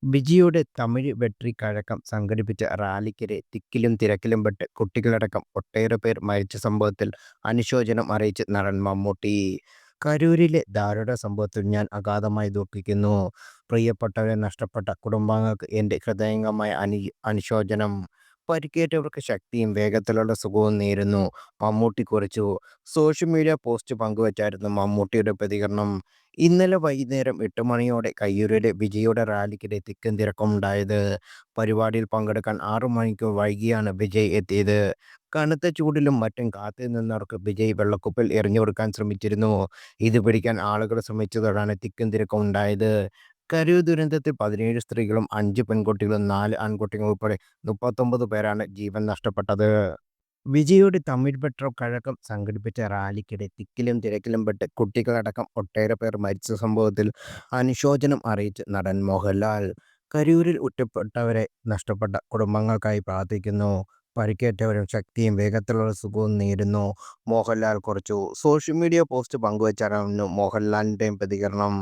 വിജിയുടെ തമിഴ് വെട്രി കഴകം സംഘടിപ്പിച്ച റാലിക്കിടെ തിക്കിലും തിരക്കിലും പെട്ട് കുട്ടികളടക്കം ഒട്ടേറെ പേർ മരിച്ച സംഭവത്തിൽ അനുശോചനം അറിയിച്ച് നടൻ മമ്മൂട്ടി. കരൂരിലെ ദാരുണ സംഭവത്തിൽ ഞാൻ അഗാധമായി ദുഃഖിക്കുന്നു. പ്രിയപ്പെട്ടവരെ നഷ്ടപ്പെട്ട കുടുംബാംഗങ്ങൾക്ക് എൻ്റെ ഹൃദയംഗമായ അനുശോചനം. പരിക്കേറ്റവർക്ക് ശക്തിയും വേഗത്തിലുള്ള സുഖവും നേരുന്നു, മമ്മൂട്ടി കുറിച്ചു. സോഷ്യൽ മീഡിയ പോസ്റ്റ് പങ്കുവച്ചായിരുന്നു മമ്മൂട്ടിയുടെ പ്രതികരണം. ഇന്നലെ വൈകുന്നേരം 8 മണിയോടെ കയ്യൂരിലെ വിജയുടെ റാലിക്കിടെ തിക്കും തിരക്കുമുണ്ടായത്. പരിപാടിയിൽ പങ്കെടുക്കാൻ 6 മണിക്കൂർ വൈകിയാണ് വിജയ് എത്തിയത്. കനത്ത ചൂടിലും മറ്റും കാത്തുനിന്നവർക്ക് വിജയ് വെള്ളക്കുപ്പിൽ എറിഞ്ഞുകൊടുക്കാൻ ശ്രമിച്ചിരുന്നു. ഇത് പിടിക്കാൻ ആളുകൾ ശ്രമിച്ചതോടെയാണ് തിക്കും തിരക്കും ഉണ്ടായത്. കരൂർ ദുരന്തത്തിൽ 17 സ്ത്രീകളും 5 പെൺകുട്ടികളും 4 ആൺകുട്ടികളും ഉൾപ്പെടെ 39 പേരാണ് ജീവൻ നഷ്ടപ്പെട്ടത്. വിജയുടെ തമിഴ് പെട്രോ കഴകം സംഘടിപ്പിച്ച റാലിക്കിടെ തിക്കിലും തിരക്കിലും പെട്ട് കുട്ടികളടക്കം ഒട്ടേറെ പേർ മരിച്ച സംഭവത്തിൽ അനുശോചനം അറിയിച്ച് നടൻ മോഹൻലാൽ. കരൂരിൽ ഉറ്റപ്പെട്ടവരെ നഷ്ടപ്പെട്ട കുടുംബങ്ങൾക്കായി പ്രാർത്ഥിക്കുന്നു. പരിക്കേറ്റവരും ശക്തിയും വേഗത്തിലുള്ള സുഖവും നേരുന്നു, മോഹൻലാൽ കുറിച്ചു. സോഷ്യൽ മീഡിയ പോസ്റ്റ് പങ്കുവച്ചായിരുന്നു മോഹൻലാലിൻ്റെയും പ്രതികരണം.